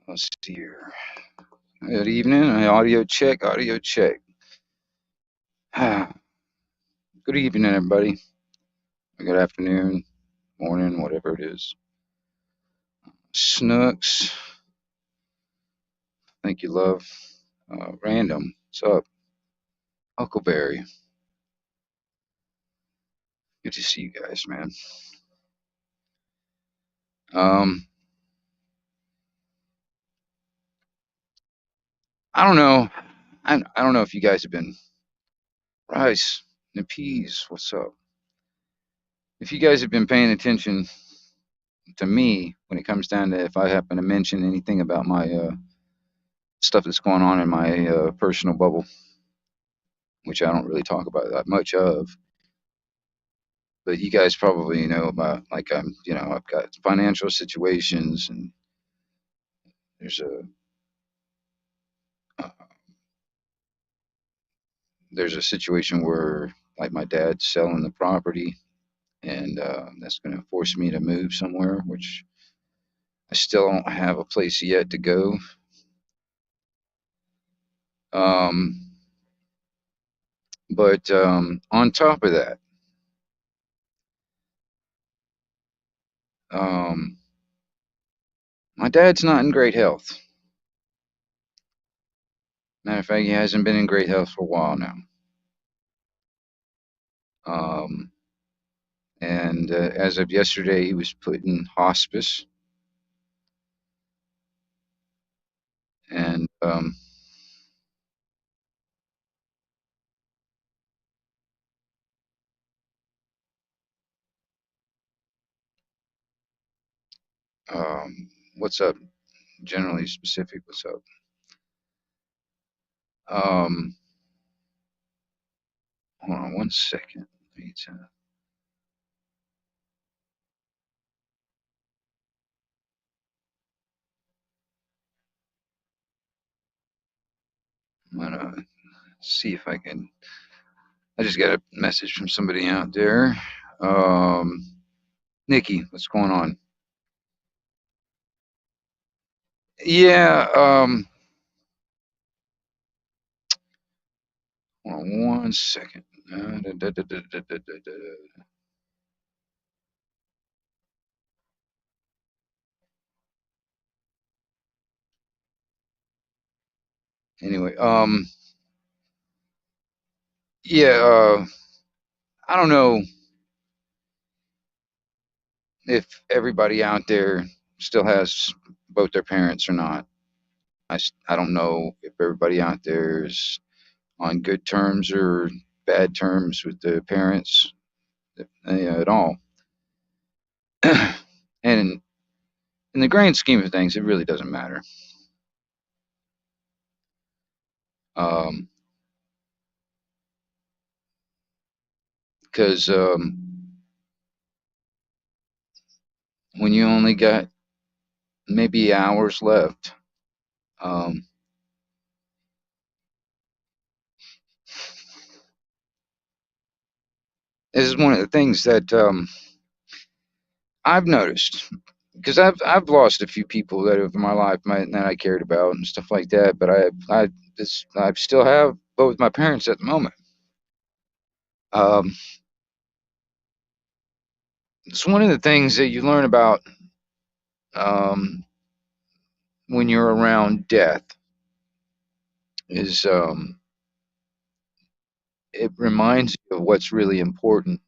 Let's see here. Good evening. Audio check. Audio check. Good evening, everybody. Good afternoon, morning, whatever it is. Snooks. Thank you, love. Random. What's up? Huckleberry. Good to see you guys, man. Um, I don't know. I don't know if you guys have been rice and peas. What's up? If you guys have been paying attention to me when it comes down to if I happen to mention anything about my stuff that's going on in my personal bubble, which I don't really talk about that much of. But you guys probably know about, like, I've got financial situations, and there's uh, there's a situation where, like, my dad's selling the property, and that's going to force me to move somewhere, which I still don't have a place yet to go. Um, but on top of that, um, my dad's not in great health. Matter of fact, he hasn't been in great health for a while now. Um, and as of yesterday, he was put in hospice, and what's up? Generally specific. What's up? Um, Hold on one second. I'm gonna see if I can. I just got a message from somebody out there. Um, Nikki, what's going on? Yeah. Hold on one second. Anyway, yeah. I don't know if everybody out there still has both their parents or not. I don't know if everybody out there is on good terms or bad terms with the parents, at all. And in the grand scheme of things, it really doesn't matter. Um, because when you only got maybe hours left, um, this is one of the things that I've noticed, because I've lost a few people that have in my life that I cared about and stuff like that. But I still have both my parents at the moment. Um, it's one of the things that you learn about um, when you're around death is it reminds you of what's really important.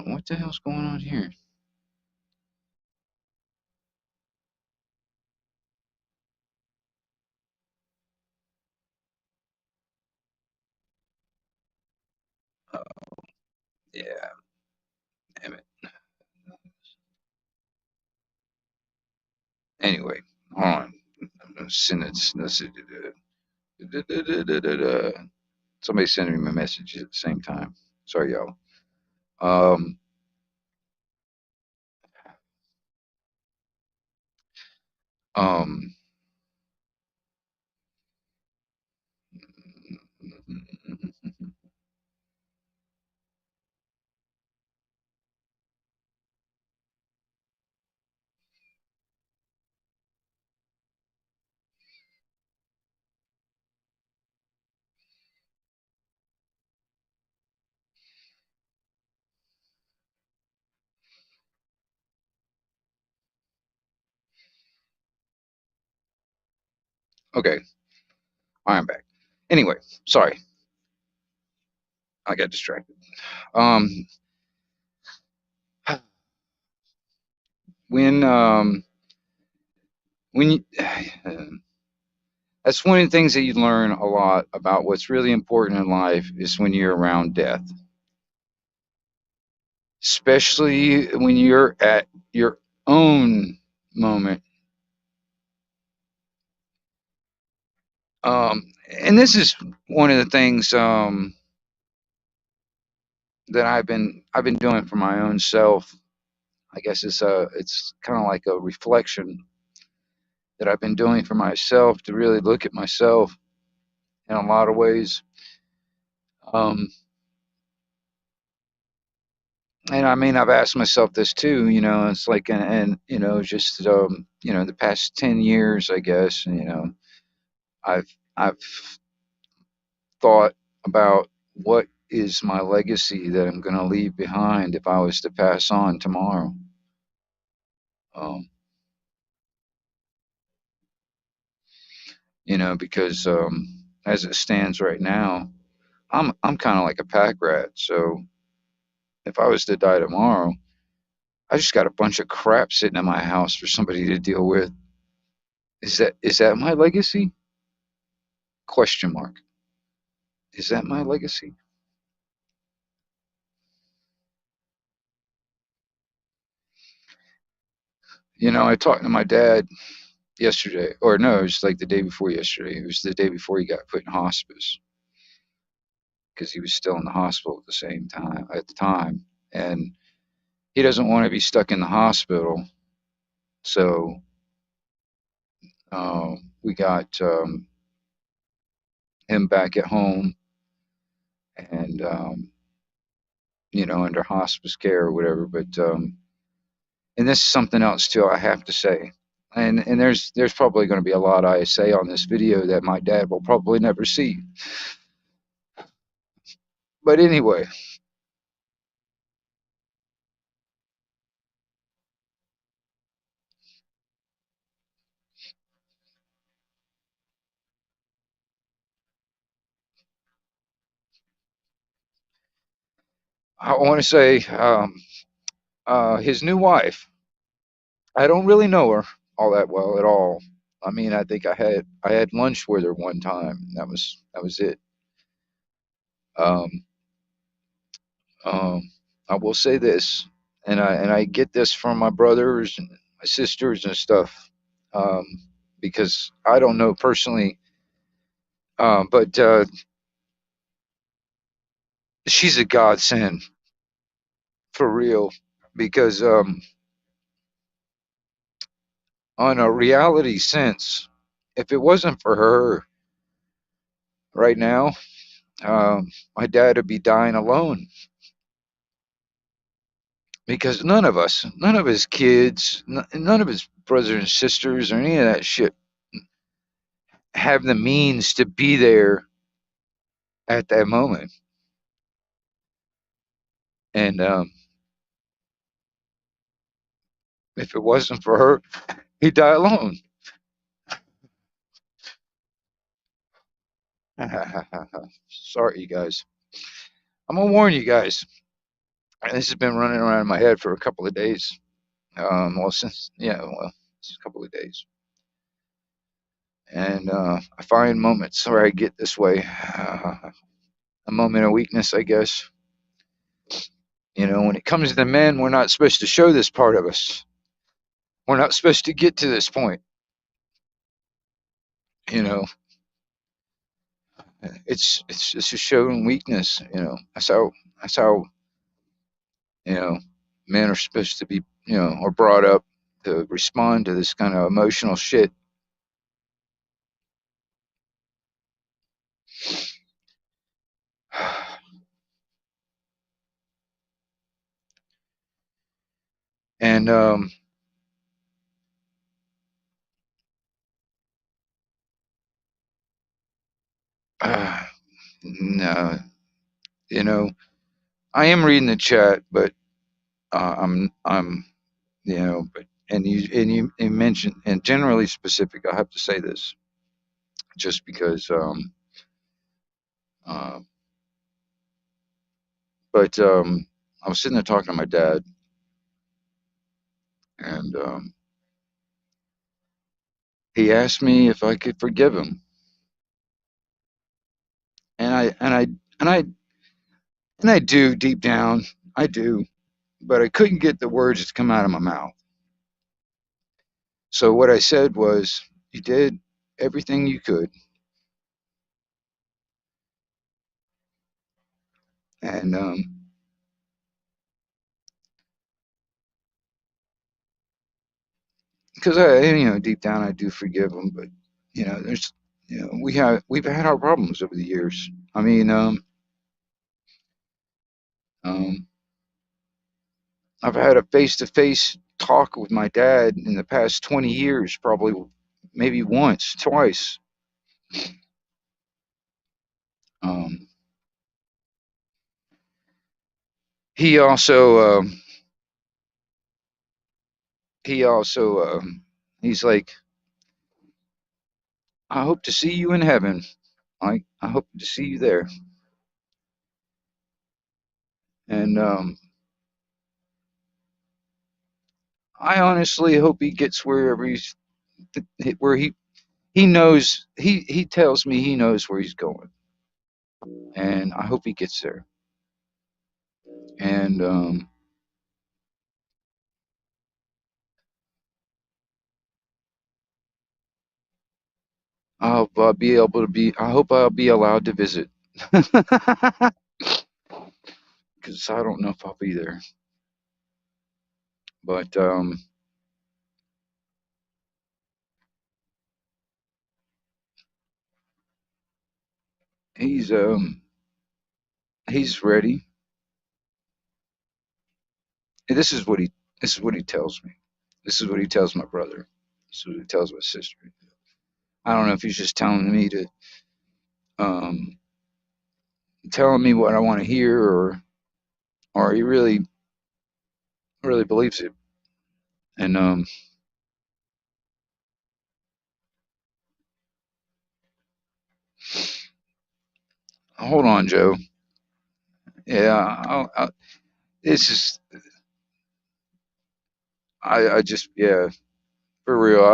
What the hell's going on here? Yeah, damn it. Anyway, hold on. I'm gonna send it. Somebody sending me a message at the same time. Sorry, y'all. Um, um, Okay, I'm back. Anyway, sorry, I got distracted. Um, when um, when you, that's one of the things that you learn a lot about what's really important in life is when you're around death, especially when you're at your own moment. And this is one of the things that I've been doing for my own self. I guess it's kind of like a reflection that I've been doing for myself to really look at myself in a lot of ways. Um, and I mean, I've asked myself this too. It's like, and just the past 10 years, I guess. I've thought about what is my legacy that I'm going to leave behind if I was to pass on tomorrow. Um, because as it stands right now, I'm kind of like a pack rat. So if I was to die tomorrow, I just got a bunch of crap sitting in my house for somebody to deal with. Is that my legacy? Question mark. Is that my legacy? I talked to my dad yesterday, or no, it was like the day before yesterday. It was the day before he got put in hospice because he was still in the hospital at the time, and he doesn't want to be stuck in the hospital. So we got him back at home, and under hospice care or whatever. But and this is something else too I have to say. And there's probably going to be a lot I say on this video that my dad will probably never see. But anyway, I want to say his new wife. I don't really know her all that well at all. I mean, I think I had lunch with her one time. That was it. Um, um, I will say this, and I get this from my brothers and my sisters and stuff, um, because I don't know personally, but she's a godsend for real. Because on a reality sense, if it wasn't for her right now, my dad would be dying alone. Because none of his kids, none of his brothers and sisters, or any of that shit have the means to be there at that moment. And if it wasn't for her, he'd die alone. Sorry, you guys. I'm gonna warn you guys. This has been running around in my head for a couple of days. Since a couple of days, and I find moments where I get this way, a moment of weakness, I guess. When it comes to the men, we're not supposed to show this part of us. We're not supposed to get to this point. You know, it's just showing weakness. That's how you know men are supposed to be. Or brought up to respond to this kind of emotional shit. And uh, no, you know, I am reading the chat, but I'm but and you mentioned, and generally specific. I have to say this. just because. Uh, but I was sitting there talking to my dad, and he asked me if I could forgive him, and I and I do deep down, I do, but I couldn't get the words to come out of my mouth. So what I said was, "You did everything you could, and because deep down, I do forgive him, but there's, we've had our problems over the years. I mean, um, I've had a face-to-face talk with my dad in the past 20 years, probably maybe once, twice. Um, he also, he also, he's like, I hope to see you in heaven. I hope to see you there. And I honestly hope he gets wherever where he knows, he tells me he knows where he's going, and I hope he gets there. And I'll be able to be. I hope I'll be allowed to visit, because I don't know if I'll be there. But he's um he's ready. And this is what he tells me. This is what he tells my brother. This is what he tells my sister. I don't know if he's just telling me to um telling me what I want to hear, or he really believes it. And hold on, Joe. Yeah, this is I just yeah, for real.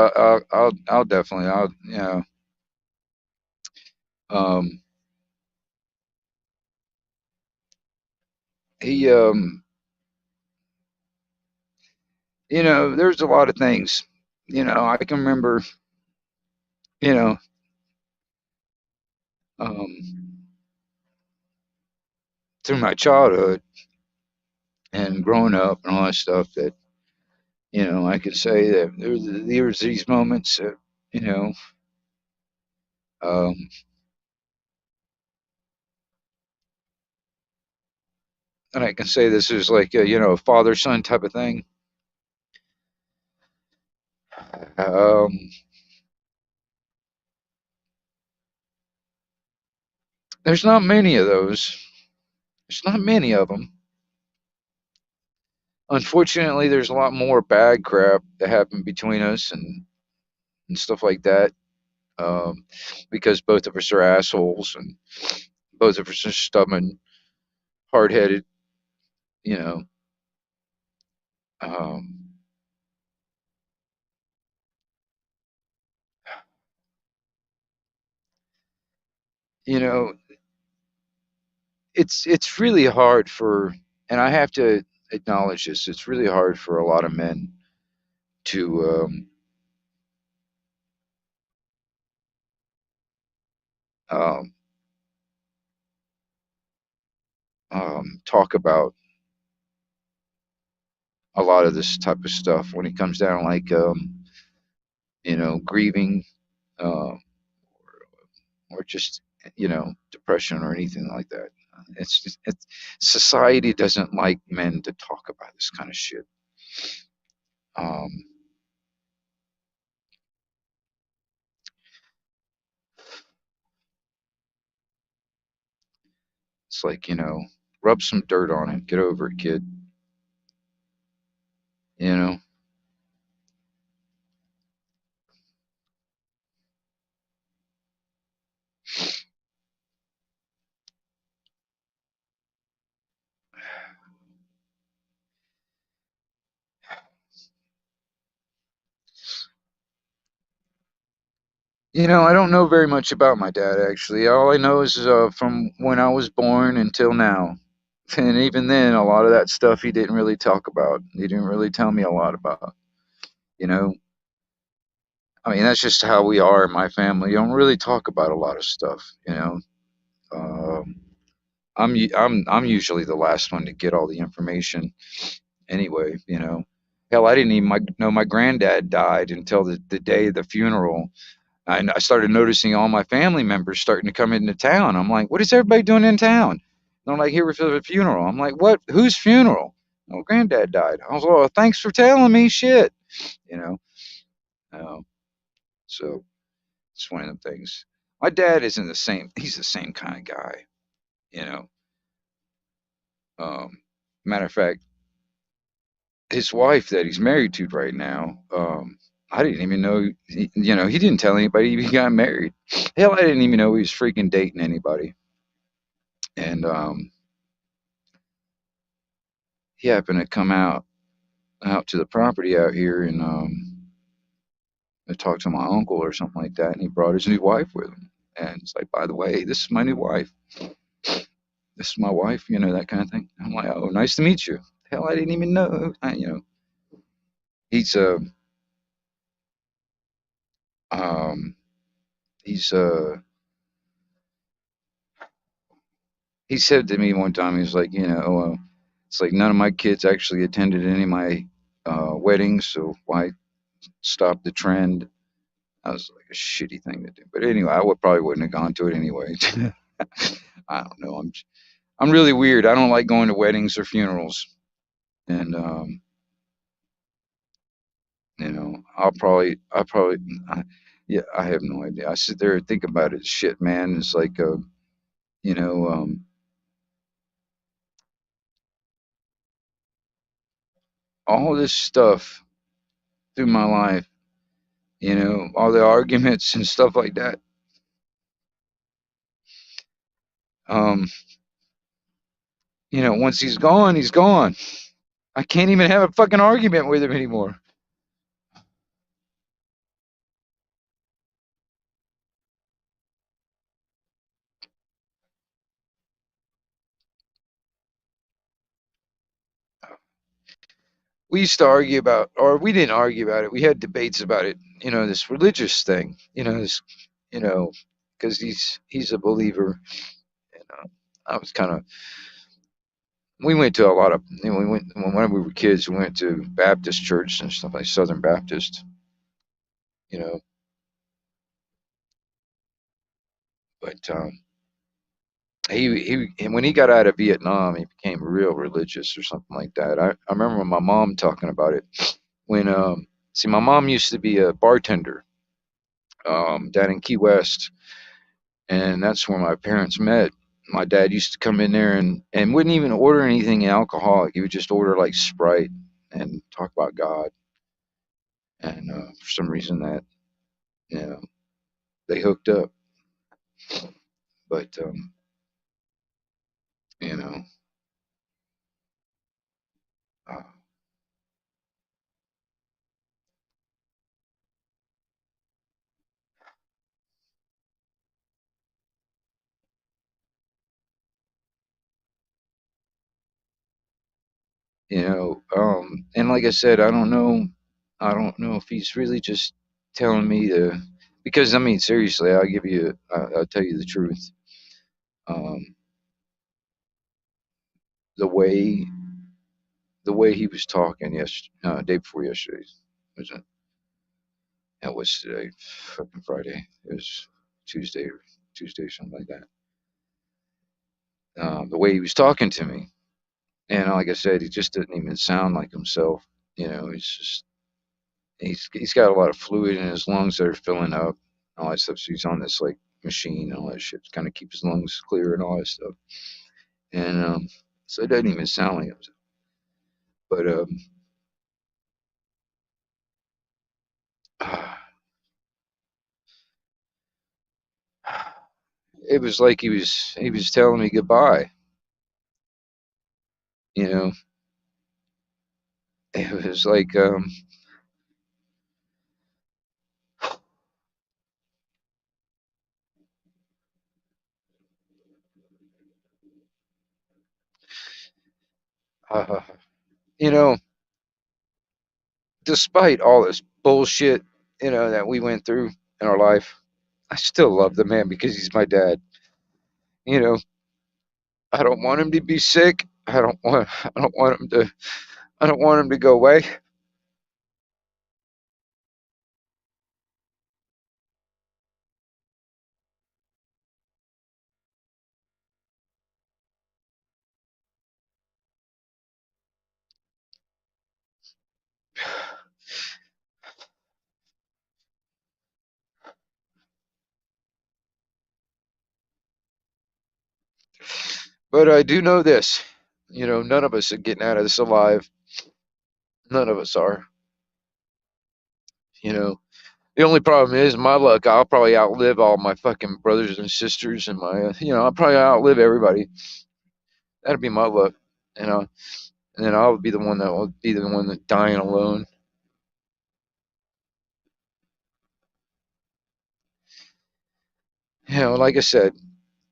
I'll definitely um he there's a lot of things. I can remember, you know, um through my childhood and growing up and all that stuff that I could say that there's these moments that you know um and I can say this is like a father son type of thing. Um, there's not many of those. There's not many of them. Unfortunately, there's a lot more bad crap that happened between us and stuff like that. Um, because both of us are assholes and both of us are stubborn, hard headed. You know, um, you know, it's really hard for, and I have to acknowledge this. It's really hard for a lot of men to um, talk about a lot of this type of stuff when it comes down like grieving, um, or just depression or anything like that. Society doesn't like men to talk about this kind of shit. Um, it's like rub some dirt on it, get over it, kid. You know, I don't know very much about my dad actually. All I know is from when I was born until now. And even then, a lot of that stuff he didn't really talk about. He didn't really tell me a lot about. You know, I mean, that's just how we are in my family. You don't really talk about a lot of stuff. Um, I'm usually the last one to get all the information anyway. Hell, I didn't even know my granddad died until the day of the funeral. And I started noticing all my family members starting to come into town. I'm like, what is everybody doing in town? And they're like, here for the funeral. I'm like, what? Whose funeral? Oh, granddad died. I was like, oh, thanks for telling me. Shit, you know. Um, so it's one of them things. My dad isn't the same. He's the same kind of guy, you know. Matter of fact, his wife that he's married to right now, I didn't even know. He didn't tell anybody he got married. Hell, I didn't even know he was freaking dating anybody. And he happened to come out to the property out here and I talked to my uncle or something like that, and he brought his new wife with him. And it's like, by the way, this is my new wife. This is my wife, that kind of thing. I'm like, oh, nice to meet you. Hell, I didn't even know. He's um he's he said to me one time, he was like, it's like none of my kids actually attended any of my weddings, so why stop the trend? That was like a shitty thing to do. But anyway, I probably wouldn't have gone to it anyway. I don't know. I'm really weird. I don't like going to weddings or funerals, and I, yeah, I have no idea. I sit there and think about it. Shit, man, it's like you know, all this stuff through my life. All the arguments and stuff like that. Um, once he's gone, he's gone. I can't even have a fucking argument with him anymore. We used to argue about, or we didn't argue about it. We had debates about it. This religious thing. You know, because he's a believer. And I was kind of. We went to a lot of. We went when we were kids. We went to Baptist church and stuff like Southern Baptist. You know, but and when he got out of Vietnam, he became real religious or something like that. I remember my mom talking about it when see my mom used to be a bartender down in Key West, and that's where my parents met. My dad used to come in there and wouldn't even order anything alcoholic. He would just order like Sprite and talk about God. And for some reason that you know they hooked up, but you know, uh, and like I said, I don't know if he's really just telling me to, because I mean seriously, I'll tell you the truth. Um, the way the way he was talking yesterday, day before yesterday, was it? That was today, fucking Friday. It was Tuesday or something like that. The way he was talking to me, and like I said, he just didn't even sound like himself. He's got a lot of fluid in his lungs that are filling up, and all that stuff. So he's on this like machine and all that shit to kind of keep his lungs clear and all that stuff. And so it doesn't even sound like himself. But it was like he was telling me goodbye. You know, it was like You know, despite all this bullshit, that we went through in our life, I still love the man because he's my dad. You know, I don't want him to be sick. I don't want him to go away. But I do know this. None of us are getting out of this alive. None of us are. You know, the only problem is my luck. I'll probably outlive all my fucking brothers and sisters and I'll probably outlive everybody. That'd be my luck. You know, and then I'll be the one that will be the one that dying alone. Like I said,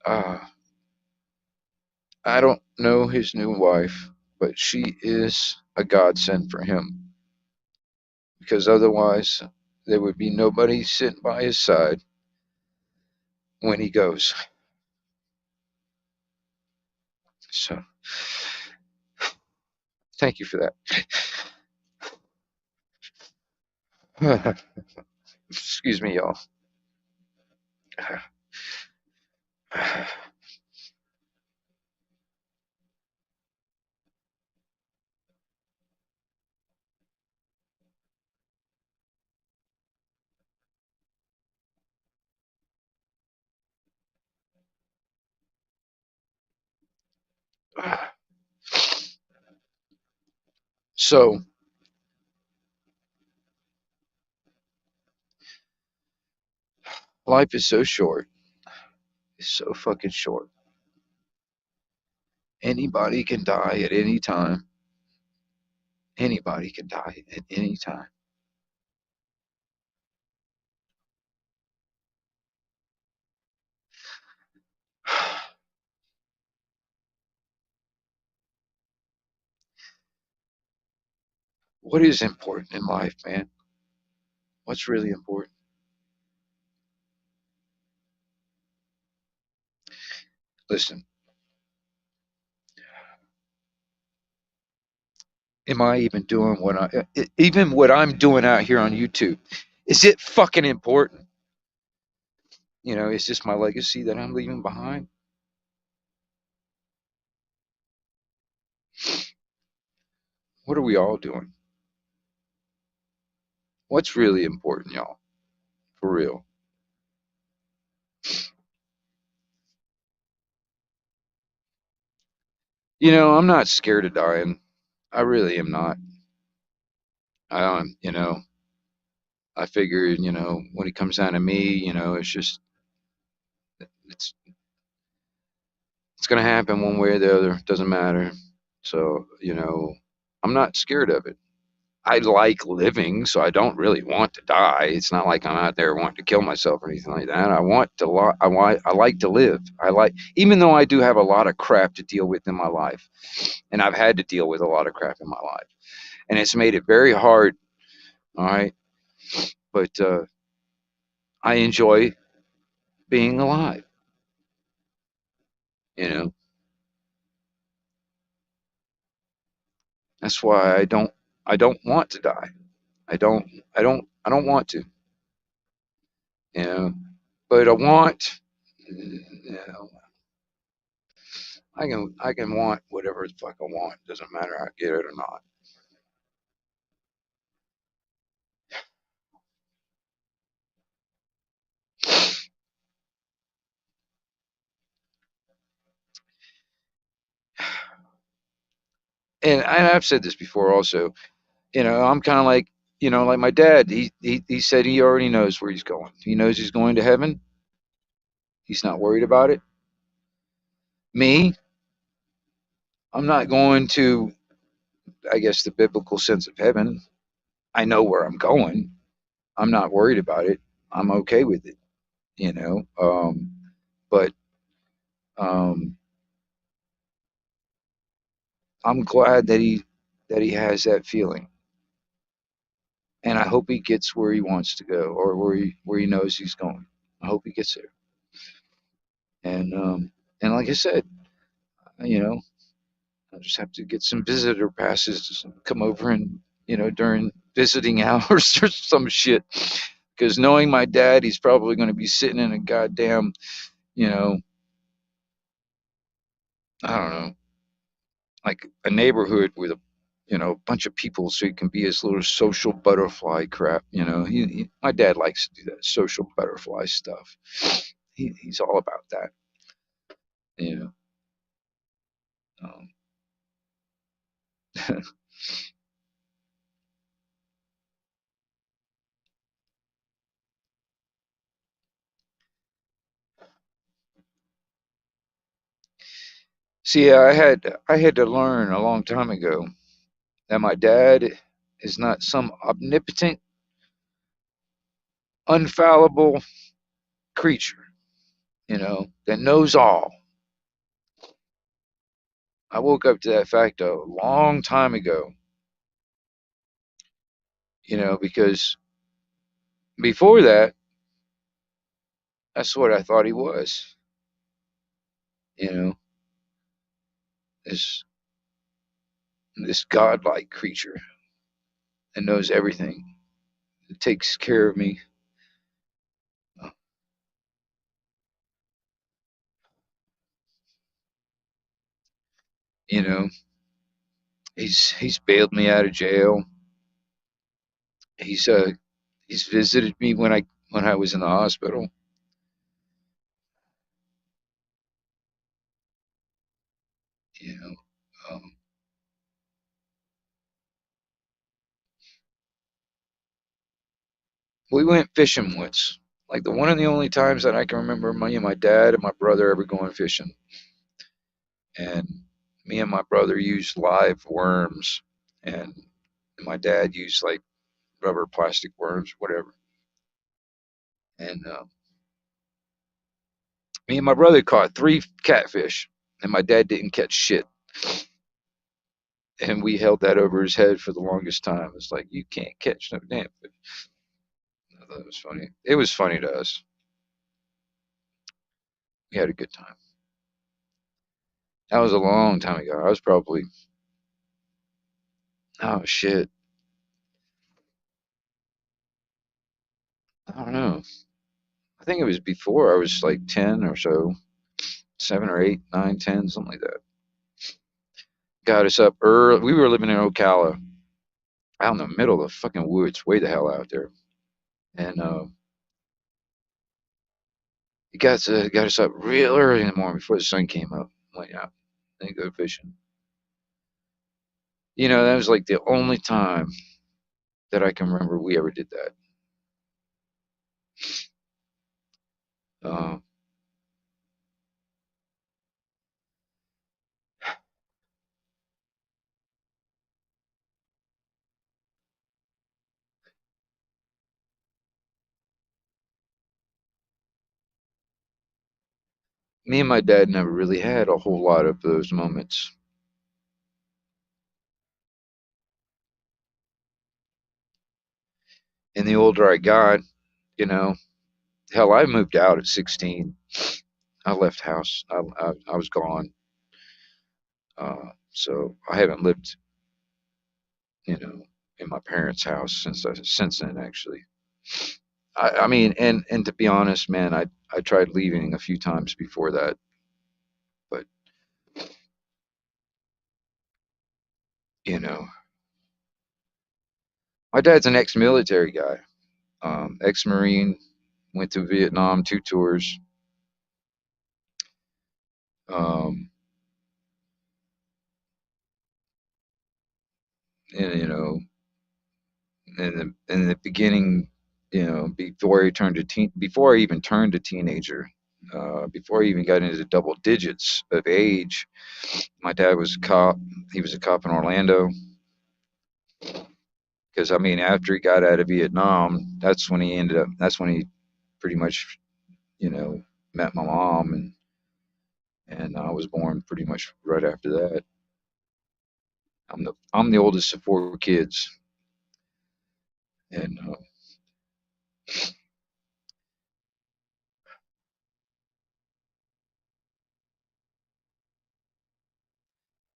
uh, I don't know his new wife, but she is a godsend for him because otherwise there would be nobody sitting by his side when he goes. So thank you for that. Excuse me, y'all. So life is so short. It's so fucking short. Anybody can die at any time. Anybody can die at any time. What is important in life, man? What's really important? Listen, am I even doing even what I'm doing out here on YouTube? Is it fucking important? Is this my legacy that I'm leaving behind? What are we all doing? What's really important, y'all? For real. I'm not scared of dying. I really am not. I figured, when it comes down to me, it's it's gonna happen one way or the other. Doesn't matter. So, I'm not scared of it. I like living, so I don't really want to die. It's not like I'm out there wanting to kill myself or anything like that. I like to live. Even though I do have a lot of crap to deal with in my life, and I've had to deal with a lot of crap in my life, and it's made it very hard. All right, but I enjoy being alive. You know, that's why I don't want to die. I don't I don't want to. You know, but I want. I can want whatever the fuck I want. Doesn't matter I get it or not. And I've said this before also. I'm kind of like like my dad. He said he already knows where he's going. He knows he's going to heaven. He's not worried about it. Me, I'm not going to. I guess the biblical sense of heaven. I know where I'm going. I'm not worried about it. I'm okay with it. You know. But um, I'm glad that he has that feeling, and I hope he gets where he wants to go, or where he knows he's going. I hope he gets there. And like I said, you know, I'll just have to get some visitor passes to come over and during visiting hours or some shit. Because knowing my dad, he's probably going to be sitting in a goddamn, you know, I don't know, like a neighborhood with a bunch of people, so he can be his little social butterfly crap. My dad likes to do that social butterfly stuff. He's all about that. You know. Um, See, I had to learn a long time ago that my dad is not some omnipotent, unfallible creature, that knows all. I woke up to that fact a long time ago, because before that, that's what I thought he was, you know, this this godlike creature that knows everything, that takes care of me. Uh, You know, he's bailed me out of jail. He's uh he's visited me when I was in the hospital. You know, um, we went fishing once, like the one and the only times that I can remember me and my dad and my brother ever going fishing. And me and my brother used live worms, and my dad used like rubber plastic worms, whatever. And me and my brother caught three catfish, and my dad didn't catch shit. And we held that over his head for the longest time. It's like, you can't catch no damn fish. I thought it was funny. It was funny to us. We had a good time. That was a long time ago. I was probably, oh shit, I don't know. I think it was before I was like 10 or so, 7 or 8, 9, 10, something like that. Got us up early. We were living in Ocala, out in the middle of the fucking woods, way the hell out there. And he got us up real early in the morning before the sun came up. Went out and go fishing. That was like the only time that I can remember we ever did that. Uh, Me and my dad never really had a whole lot of those moments. And the older I got, you know, hell, I moved out at 16. I left house. I was gone. So I haven't lived, you know, in my parents' house since then. Actually, I mean, and to be honest, man, I tried leaving a few times before that, but you know, my dad's an ex-military guy, ex-Marine, went to Vietnam 2 tours. Um, and in the beginning, before I even turned a teenager, before I even got into the double digits of age, my dad was a cop. He was a cop in Orlando. Because I mean, after he got out of Vietnam, That's when he pretty much, you know, met my mom, and I was born pretty much right after that. I'm the oldest of four kids, and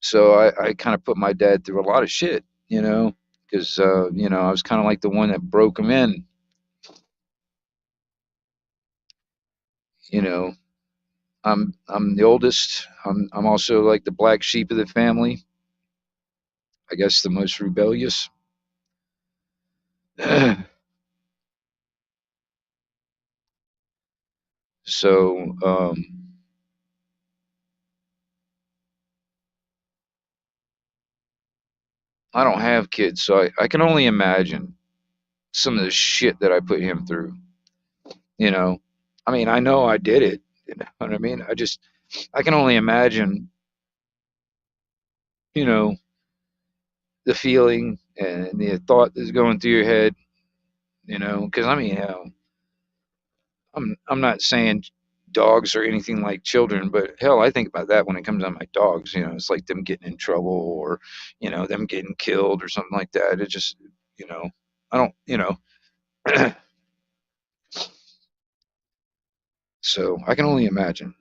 so I kind of put my dad through a lot of shit, because I was kind of like the one that broke him in, you know. I'm the oldest. I'm also like the black sheep of the family. I guess the most rebellious. So I don't have kids, so I can only imagine some of the shit that I put him through. You know, I mean, I know I did it. You know what I mean? I can only imagine, you know, the feeling and the thought that's going through your head. Because I mean, I'm not saying dogs are anything like children, but hell, I think about that when it comes on my dogs. It's like them getting in trouble or, them getting killed or something like that. It just, you know, I don't, so I can only imagine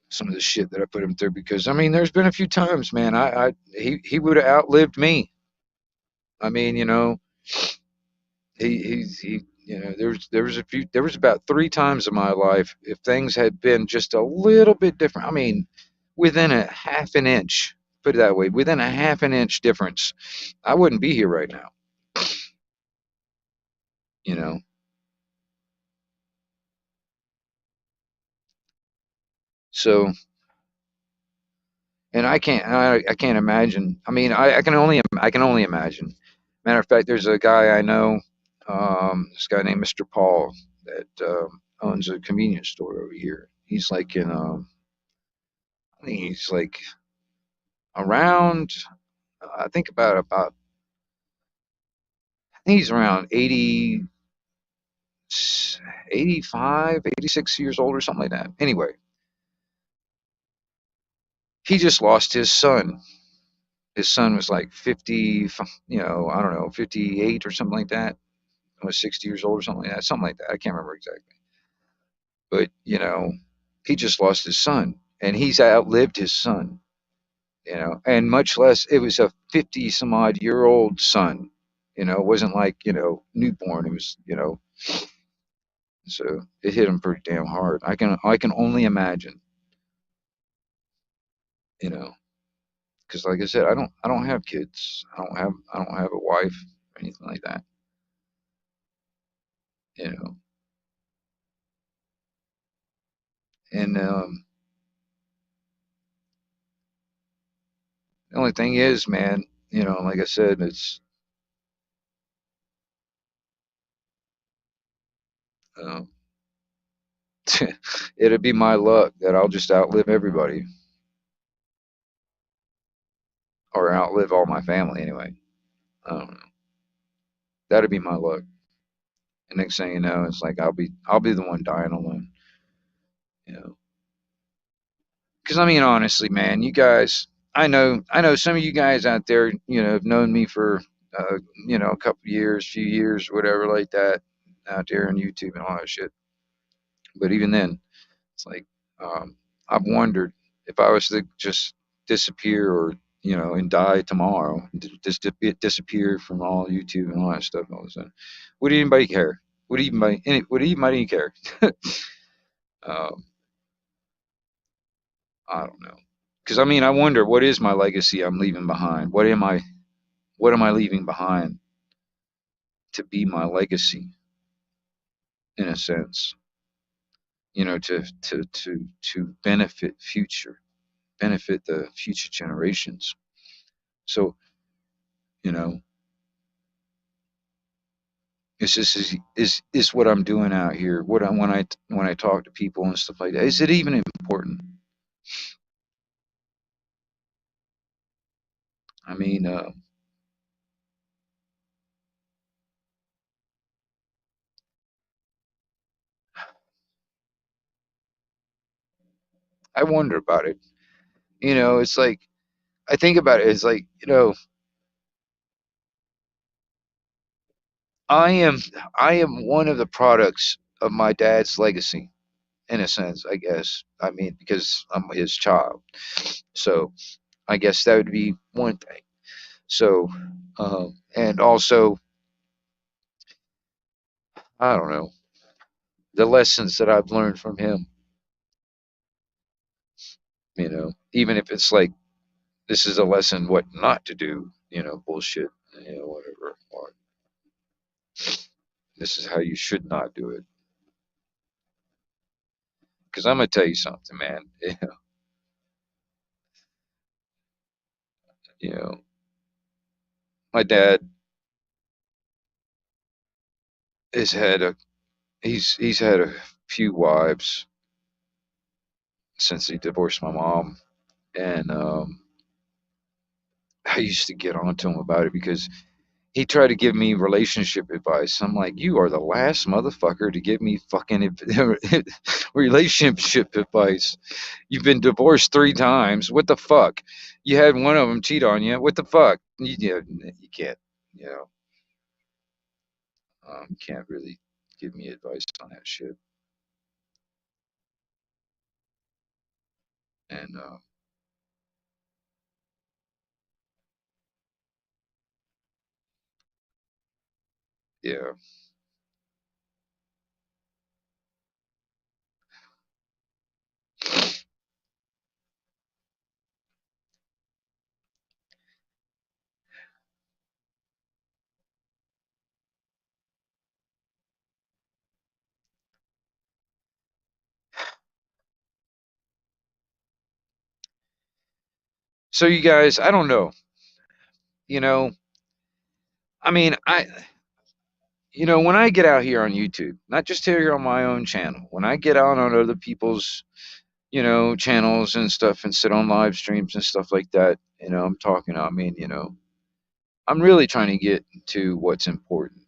some of the shit that I put him through because I mean, there's been a few times, man, he would have outlived me. I mean, there was about three times in my life if things had been just a little bit different. I mean, within a half an inch, put it that way, within a half an inch difference, I wouldn't be here right now. You know, so and I can't imagine. I mean, I can only imagine. Matter of fact, there's a guy I know, this guy named Mr. Paul that owns a convenience store over here. He's like I think he's like around. I think I think he's around 80, 85, 86 years old or something like that. Anyway, he just lost his son. His son was like 50, I don't know, 58 or something like that. Was 60 years old or something like that. Something like that. I can't remember exactly. But, he just lost his son and he's outlived his son, and much less it was a 50 some odd year old son. It wasn't like, newborn. It was, so it hit him pretty damn hard. I can only imagine, you know, because like I said, I don't have kids. I don't have a wife or anything like that. You know, and the only thing is, man, like I said, um, it'd be my luck that I'll just outlive everybody or outlive all my family anyway. Um, that'd be my luck. And next thing you know, it's like I'll be the one dying alone. You know, because I mean, honestly, man, you guys, I know some of you guys out there, have known me for, uh, a couple years, few years, whatever like that, out there on YouTube and all that shit. But even then, it's like, I've wondered if I was to just disappear or, and die tomorrow, just disappear from all YouTube and all that stuff all of a sudden. Would anybody care? Would anybody care? um, I don't know. Because I mean, I wonder what is my legacy I'm leaving behind? What am I leaving behind to be my legacy in a sense? To benefit the future generations. So, you know, is what I'm doing out here. When I talk to people and stuff like that. Is it even important? I mean, I wonder about it. It's like I think about it. It's like I am I am one of the products of my dad's legacy, in a sense, I guess. I mean, because I'm his child. So I guess that would be one thing. So, and also, I don't know, the lessons that I've learned from him, even if it's like, this is a lesson what not to do, bullshit, whatever. Or this is how you should not do it. Because I'm going to tell you something, man. You know, my dad has had a, he's had a few wives since he divorced my mom. And I used to get on to him about it because he tried to give me relationship advice. I'm like, you are the last motherfucker to give me fucking relationship advice. You've been divorced 3 times. What the fuck? You had one of them cheat on you. What the fuck? You can't, you know, can't really give me advice on that shit. And yeah. So you guys, I don't know. You know, I mean, when I get out here on YouTube, not just here on my own channel, when I get out on other people's channels and stuff and sit on live streams and stuff like that. I'm talking, I mean, I'm really trying to get to what's important.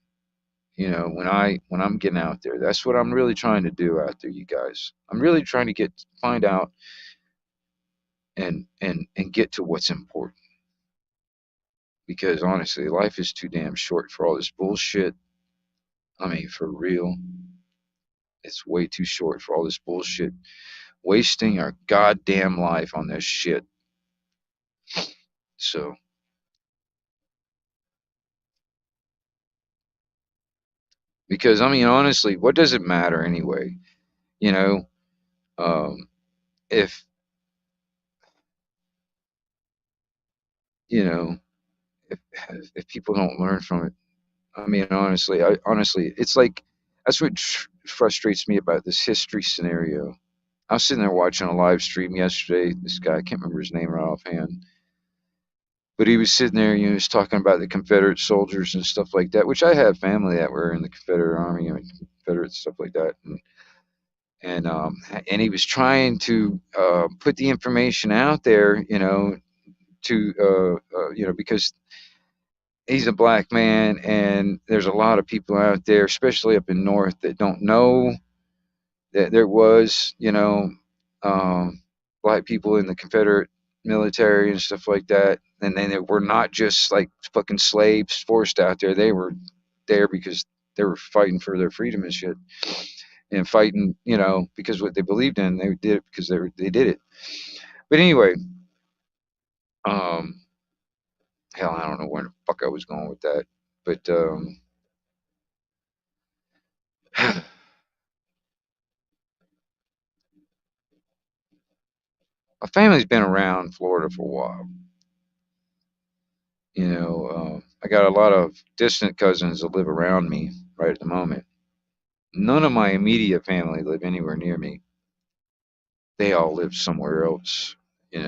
When I'm getting out there, that's what I'm really trying to do out there, you guys. I'm really trying to find out and get to what's important because honestly, life is too damn short for all this bullshit. I mean, for real, it's way too short for all this bullshit. Wasting our goddamn life on this shit. So, because I mean, honestly, what does it matter anyway? You know, um, if you know, if if people don't learn from it, I mean, honestly, it's like that's what frustrates me about this history scenario. I was sitting there watching a live stream yesterday. This guy, I can't remember his name right offhand, but he was sitting there, he was talking about the Confederate soldiers and stuff like that, which I have family that were in the Confederate Army and Confederate stuff like that, and he was trying to put the information out there, to because he's a black man and there's a lot of people out there, especially up in north, that don't know that there was, um, black people in the Confederate military and stuff like that, and then they were not just like fucking slaves forced out there. They were there because they were fighting for their freedom and shit, and fighting, because what they believed in, they did it because they did it. But anyway, um, hell, I don't know where the fuck I was going with that, but my family's been around Florida for a while. I got a lot of distant cousins that live around me right at the moment. None of my immediate family live anywhere near me. They all live somewhere else. You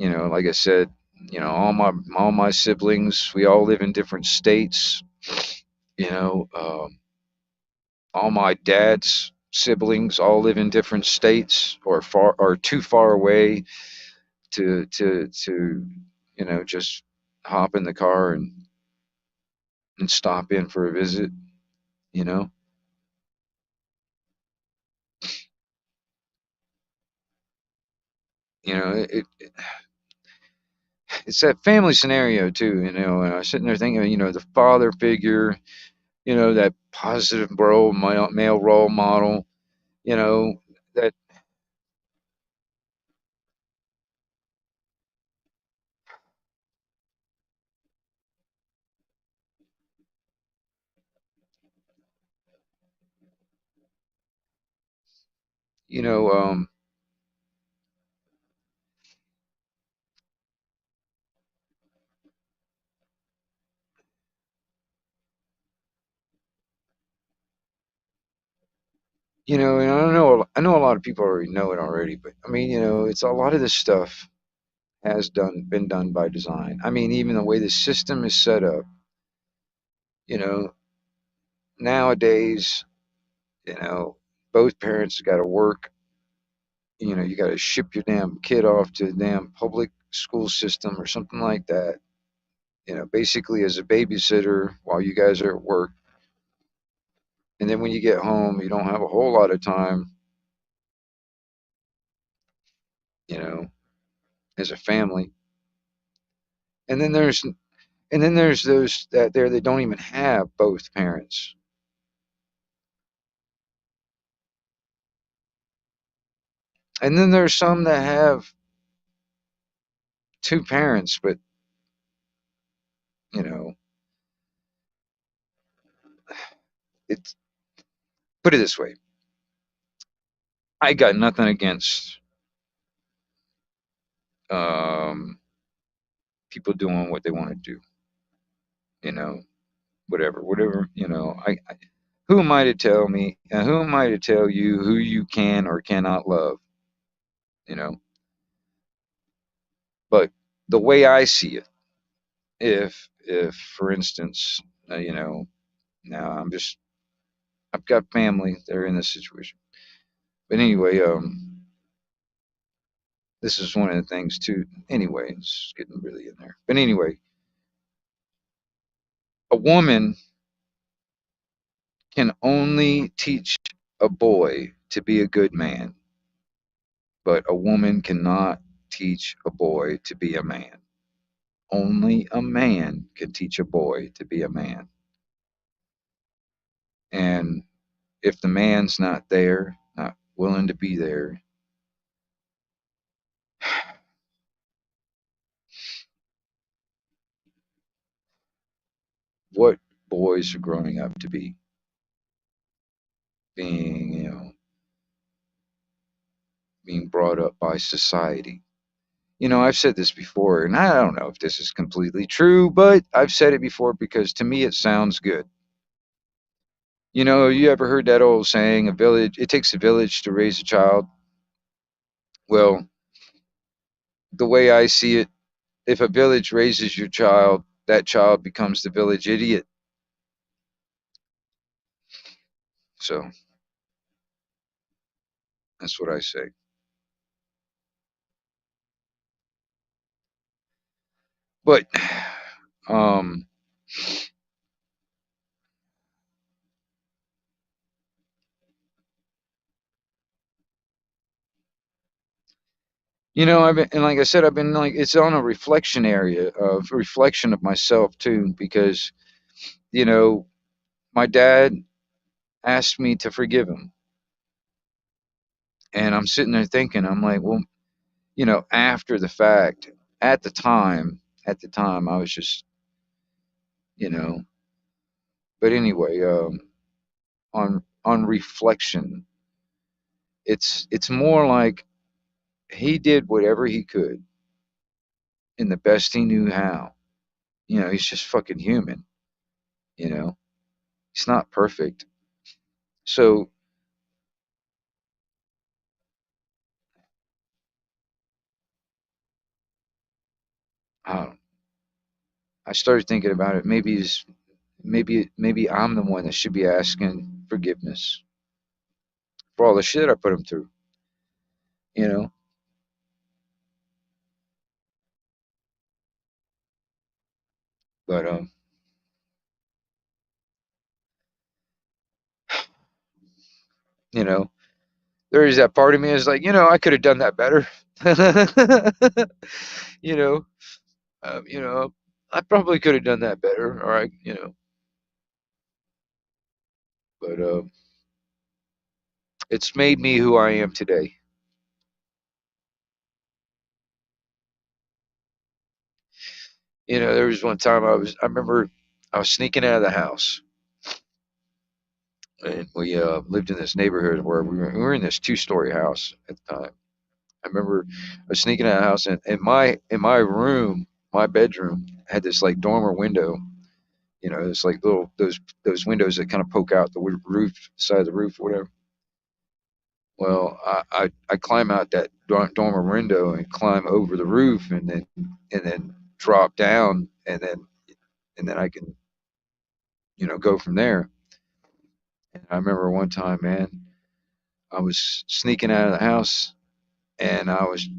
know, like I said, all my siblings, we all live in different states. You know, all my dad's siblings all live in different states or too far away to just hop in the car and stop in for a visit. You know, you know it, it's that family scenario too, you know. And I was sitting there thinking, you know, the father figure, you know, that positive male role model, you know, that, you know, and I know a lot of people already know it already, but I mean, you know, it's a lot of this stuff has been done by design. I mean, even the way the system is set up, you know, nowadays, you know, both parents got to work. You know, you got to ship your damn kid off to the damn public school system or something like that. You know, basically as a babysitter while you guys are at work. And then when you get home, you don't have a whole lot of time, you know, as a family. And then there's those that don't even have both parents. And then there's some that have two parents, but you know, it's put it this way. I got nothing against um, people doing what they want to do, you know, whatever, you know. Who am I to tell me? Who am I to tell you who you can or cannot love? You know, but the way I see it, if for instance, you know, now I've got family that are in this situation. But anyway, this is one of the things too. Anyway, it's getting really in there. But anyway, a woman can only teach a boy to be a good man, but a woman cannot teach a boy to be a man. Only a man can teach a boy to be a man. And if the man's not there, not willing to be there, what boys are growing up to be? Being, you know, being brought up by society. You know, I've said this before, and I don't know if this is completely true, but I've said it before because to me it sounds good. You know, you ever heard that old saying, it takes a village to raise a child? Well, the way I see it, if a village raises your child, that child becomes the village idiot. So that's what I say. But, um, you know, and like I said, I've been like, it's on a reflection area of reflection of myself too, because, you know, my dad asked me to forgive him. And I'm sitting there thinking, I'm like, well, you know, after the fact, at the time, I was just, you know, but anyway, on reflection, it's more like he did whatever he could in the best he knew how. You know, he's just fucking human. You know, he's not perfect. So uh, I started thinking about it. Maybe I'm the one that should be asking forgiveness for all the shit I put him through. You know, but you know, there is that part of me is like, you know, I could have done that better. You know, You know, I probably could have done that better. All right, but it's made me who I am today. There was one time I remember I was sneaking out of the house, and we lived in this neighborhood where we were in this two-story house at the time. I remember I was sneaking out of the house, and in my room, my bedroom had this like dormer window. It's like little those windows that kind of poke out the roof side of the roof, or whatever. Well, I climb out that dormer window and climb over the roof, and then drop down, and then I can go from there. And I remember one time, man, I was sneaking out of the house, and I was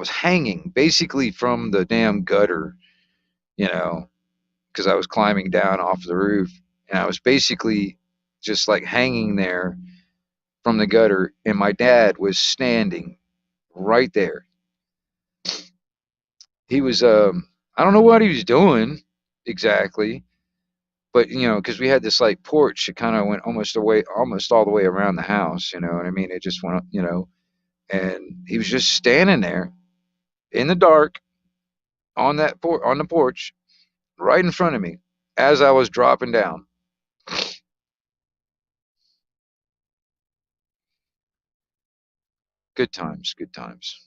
hanging basically from the damn gutter, you know, because I was climbing down off the roof, and I was basically just like hanging there from the gutter, and my dad was standing right there. He was I don't know what he was doing exactly, but because we had this like porch, it kind of went almost all the way around the house. You know what I mean? It just went, and he was just standing there in the dark on the porch, right in front of me, as I was dropping down. Good times, good times,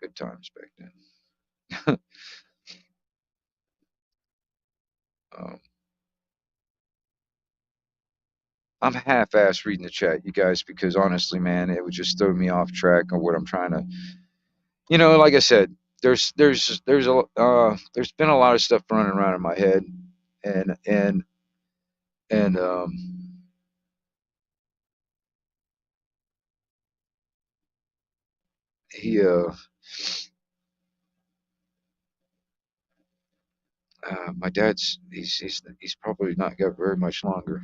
good times back then. um, I'm half-ass reading the chat, you guys, because honestly, man, it would just throw me off track of what I'm trying to. Like I said, there's been a lot of stuff running around in my head, and he my dad's he's probably not got very much longer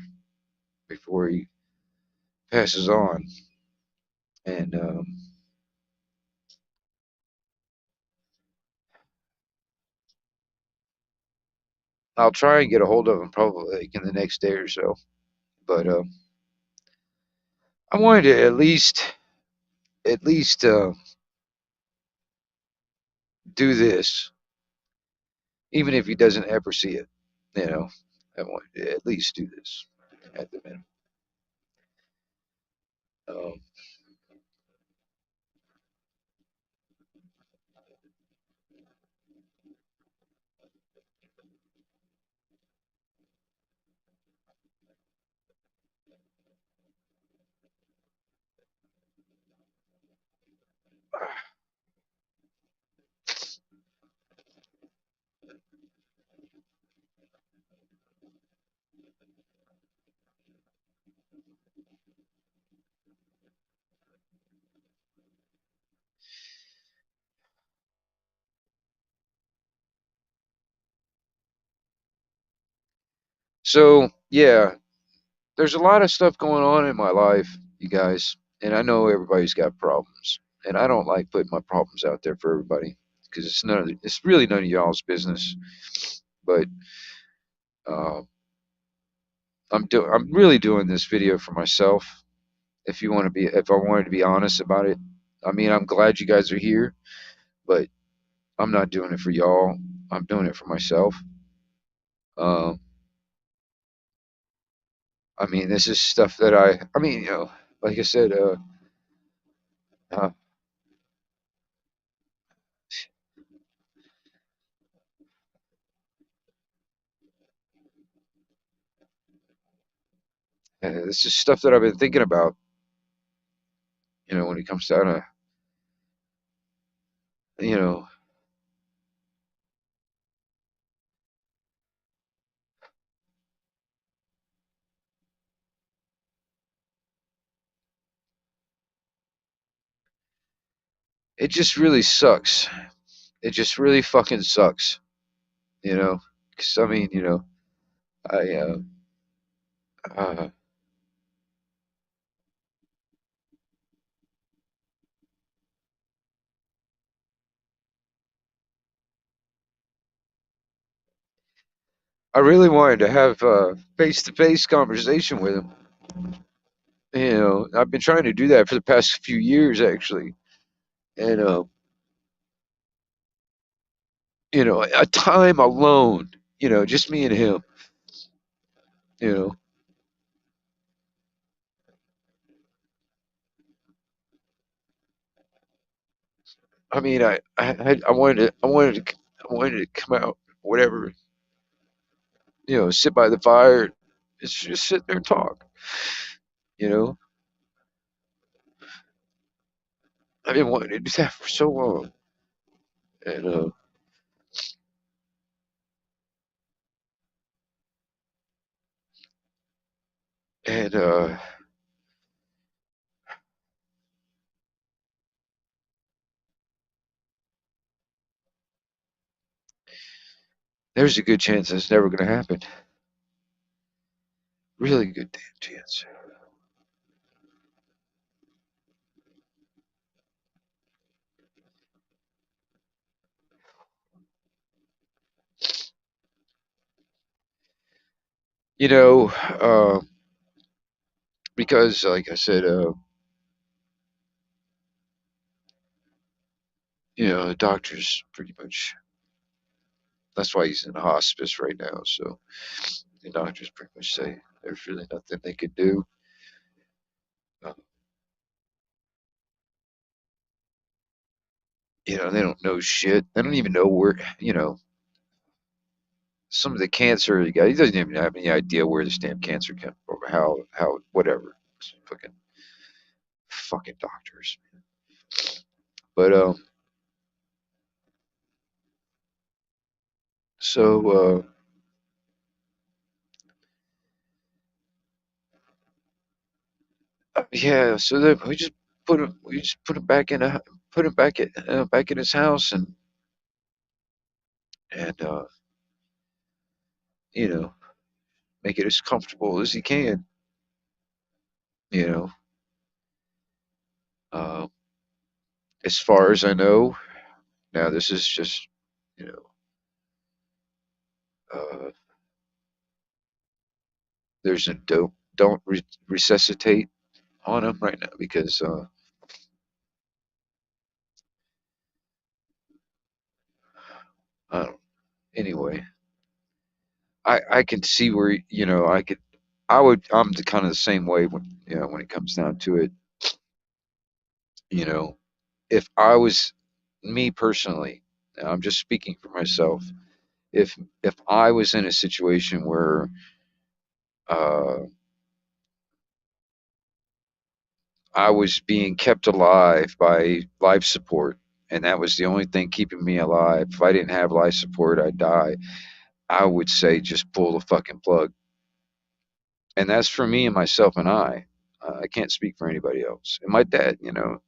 before he passes on, and I'll try and get a hold of him probably like in the next day or so. But I wanted to at least do this, even if he doesn't ever see it. You know, I wanted to at least do this at the minimum. Um, so yeah, there's a lot of stuff going on in my life, you guys, and I know everybody's got problems, and I don't like putting my problems out there for everybody because it's really none of y'all's business. But uh, I'm really doing this video for myself. If I wanted to be honest about it, I mean, I'm glad you guys are here, but I'm not doing it for y'all. I'm doing it for myself. Um, I mean, this is stuff that I mean, like I said, uh, this is stuff that I've been thinking about. When it comes down to, you know, it just really sucks. It just really fucking sucks. You know, 'cause I mean, I uh, I really wanted to have a face-to-face conversation with him. You know, I've been trying to do that for the past few years, actually. And, you know, a time alone, you know, just me and him, you know. I mean, I wanted to come out, whatever, you know, sit by the fire, just sit there and talk, you know. I've been wanting to do that for so long. And, and, there's a good chance that's never going to happen. Really good damn chance. You know, because like I said, you know, the doctors pretty much, that's why he's in the hospice right now. So the doctors pretty much say there's really nothing they could do. Uh, you know, they don't know shit. They don't even know where, you know, some of the cancer he got. He doesn't even have any idea where this damn cancer came from, whatever. It's fucking doctors. But so yeah, so then we just put him back in his house, and you know, make it as comfortable as he can. You know, uh, as far as I know, now this is just, you know, uh, there's a don't resuscitate on him right now because I don't, anyway, I can see where, you know, I'm the kind of the same way when, you know, when it comes down to it. You know, if I was me personally, and I'm just speaking for myself, if I was in a situation where uh, I was being kept alive by life support, and that was the only thing keeping me alive. If I didn't have life support, I'd die. I would say just pull the fucking plug. And that's for me and myself and I. I can't speak for anybody else. And my dad, you know,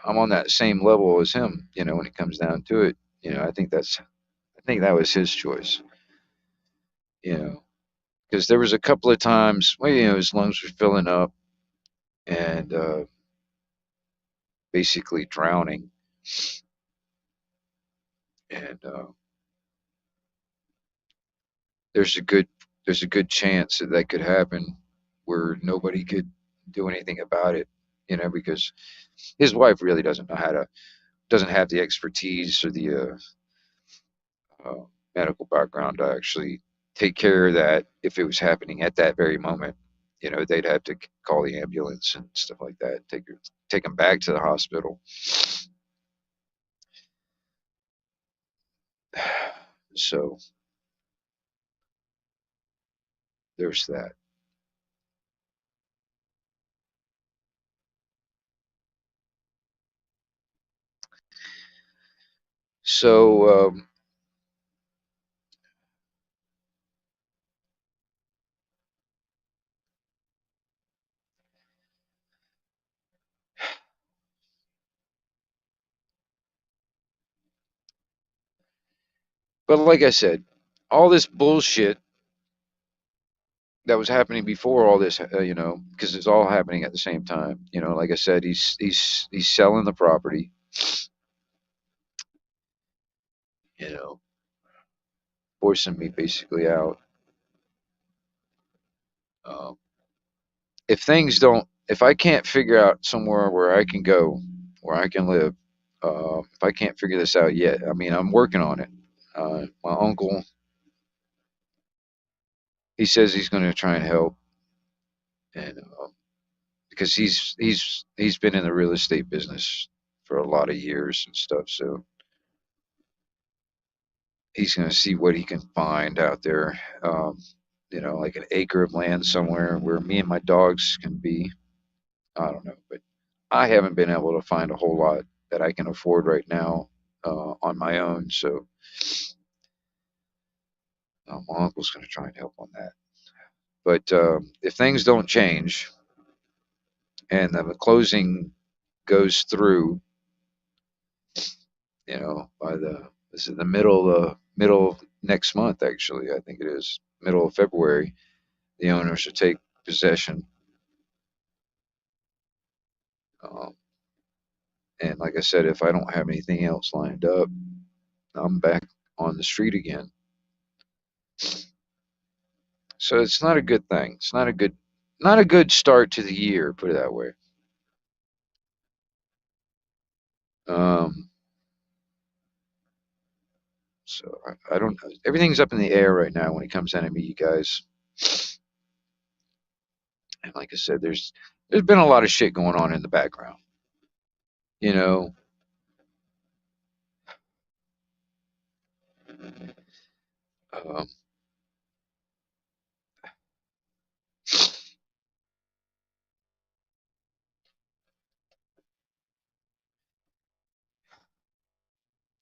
I'm on that same level as him. You know, when it comes down to it, you know, I think that was his choice. You know, because there was a couple of times where, you know, his lungs were filling up and basically drowning, and there's a good there's a good chance that that could happen where nobody could do anything about it. You know, because his wife really doesn't have the expertise or the uh, medical background to actually take care of that if it was happening at that very moment. You know, they'd have to call the ambulance and stuff like that, take him back to the hospital. So there's that. So, but like I said, all this bullshit that was happening before all this, you know, because it's all happening at the same time. You know, like I said, he's selling the property. You know, forcing me basically out. Um, if I can't figure out somewhere where I can go, where I can live, if I can't figure this out yet, I mean, I'm working on it. My uncle, he says he's going to try and help, and because he's been in the real estate business for a lot of years and stuff, so he's going to see what he can find out there. Like an acre of land somewhere where me and my dogs can be. I don't know, but I haven't been able to find a whole lot that I can afford right now on my own. So my uncle's going to try and help on that. But if things don't change and the closing goes through, by this is the middle of next month, actually, I think it is middle of February, the owner should take possession. Um, and like I said, if I don't have anything else lined up, I'm back on the street again. So it's not a good thing. It's not a good start to the year, put it that way. Um, so I don't know. Everything's up in the air right now when it comes down to me, you guys. And like I said, there's been a lot of shit going on in the background. You know, um,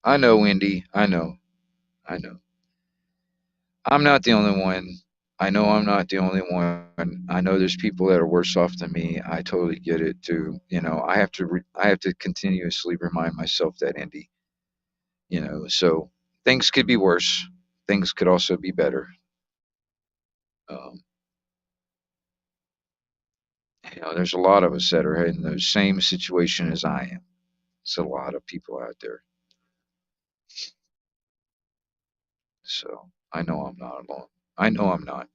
I know, Wendy. I know. I'm not the only one. I know I'm not the only one. I know there's people that are worse off than me. I totally get it too. I have to continuously remind myself that, Andy. So things could be worse. Things could also be better. Um, there's a lot of us that are in the same situation as I am. It's a lot of people out there. So I know I'm not alone. I know I'm not.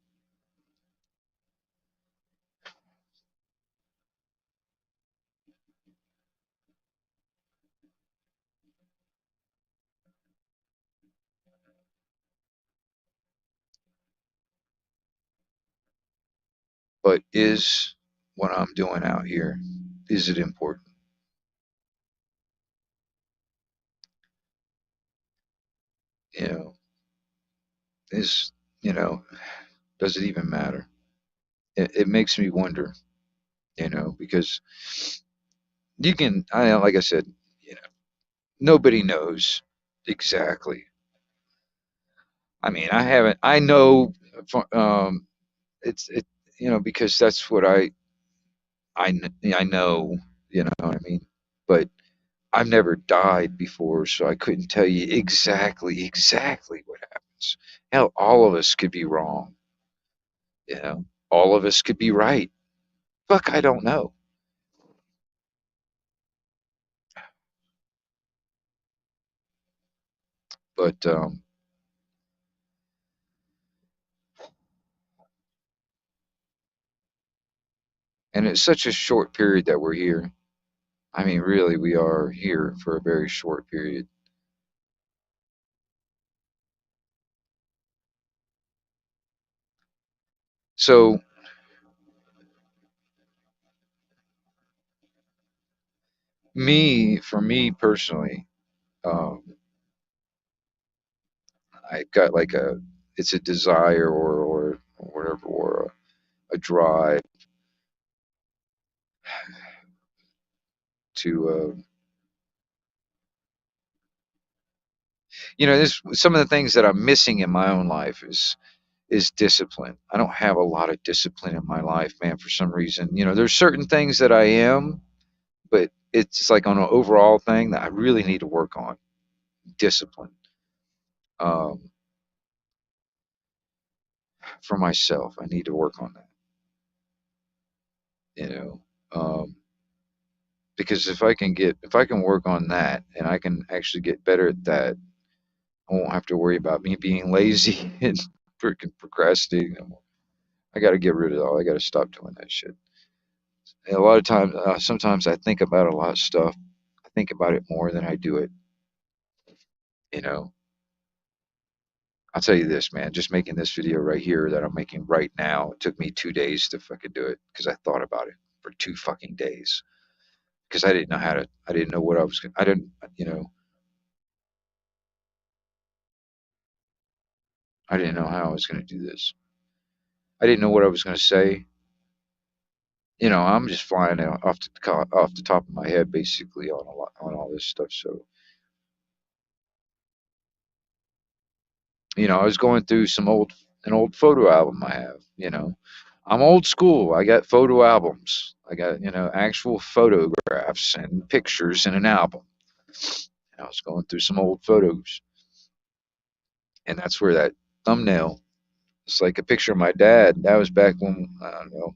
But is what I'm doing out here, is it important? You know, is, you know, does it even matter? It makes me wonder, because like I said, you know, nobody knows exactly. I mean, I know, it's, because that's what I know, you know what I mean? But I've never died before, so I couldn't tell you exactly what happens. Hell, all of us could be wrong, you know? All of us could be right. Fuck, I don't know. But, and it's such a short period that we're here. I mean, really, we are here for a very short period. So, for me personally, um, I got like it's a desire or whatever, or a drive to, this some of the things that I'm missing in my own life is discipline. I don't have a lot of discipline in my life, man, for some reason. There's certain things that I am, but it's like on an overall thing that I really need to work on. Discipline. Um, for myself, I need to work on that, you know. Because if I can work on that and I can actually get better at that, I won't have to worry about me being lazy and freaking procrastinating no more. I got to get rid of it all. I got to stop doing that shit. And a lot of times, sometimes I think about a lot of stuff. I think about it more than I do it. You know, I'll tell you this, man. Just making this video right here that I'm making right now, it took me 2 days to fucking do it because I thought about it for 2 fucking days because I didn't know how to. I didn't know what I was. I didn't. You know, I didn't know how I was going to do this. I didn't know what I was going to say. You know, I'm just flying off the top of my head basically on a lot on all this stuff. So, you know, I was going through an old photo album I have. You know, I'm old school. I got photo albums. I got actual photographs and pictures in an album. And I was going through some old photos, and that's where that thumbnail. It's like a picture of my dad. That was back when I don't know,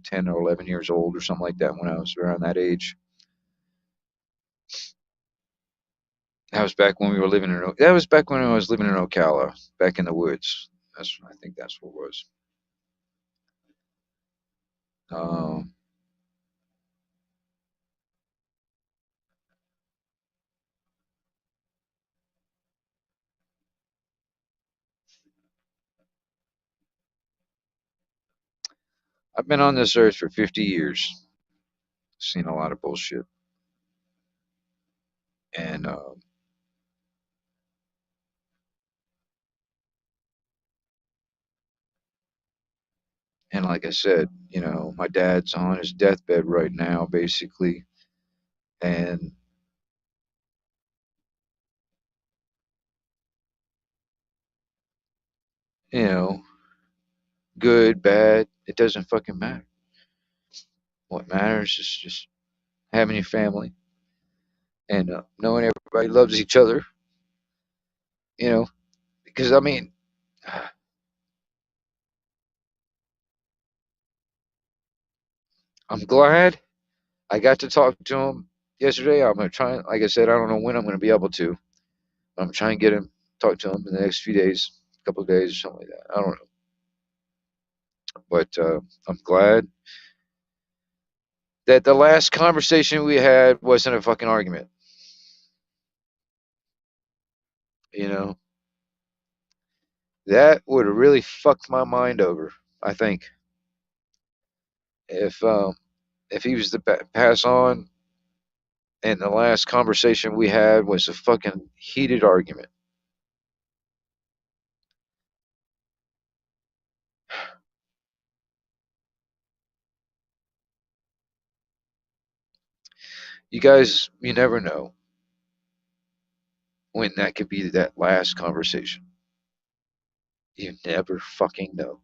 10 or 11 years old or something like that when I was around that age. That was back when we were living in. That was back when I was living in Ocala, back in the woods. I think that's what it was. Um, I've been on this earth for 50 years, seen a lot of bullshit, and like I said, my dad's on his deathbed right now, basically, and you know, good, bad, it doesn't fucking matter. What matters is just having your family and knowing everybody loves each other. You know, because I mean, I'm glad I got to talk to him yesterday. I'm gonna try. Like I said, I don't know when I'm gonna be able to. I'm trying to get him, talk to him in the next few days, a couple of days or something like that. I don't know, but I'm glad that the last conversation we had wasn't a fucking argument. You know, that would have really fucked my mind over. I think if um, if he was to pass on, and the last conversation we had was a fucking heated argument. You guys, you never know when that could be that last conversation. You never fucking know.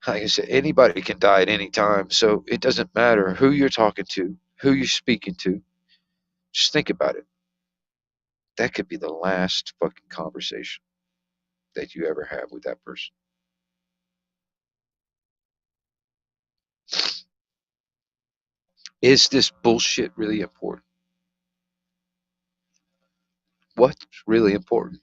Like I said, anybody can die at any time, so it doesn't matter who you're talking to, who you're speaking to. Just think about it. That could be the last fucking conversation that you ever have with that person. Is this bullshit really important? What's really important?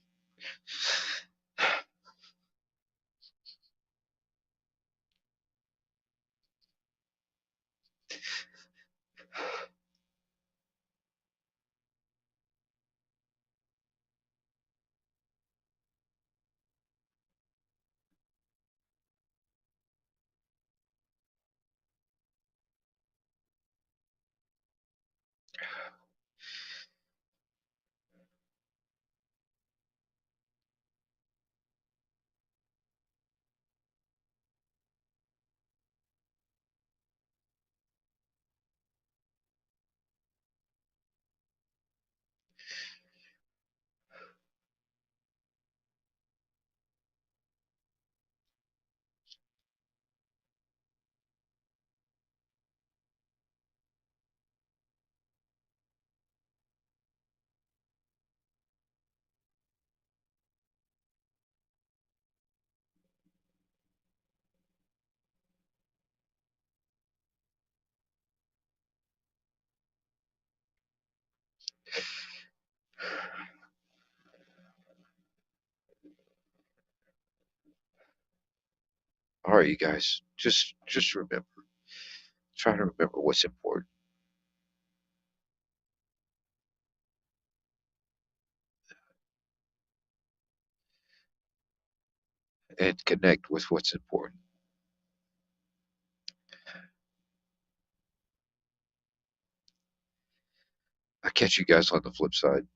All right, you guys, just remember, try to remember what's important and connect with what's important. I'll catch you guys on the flip side.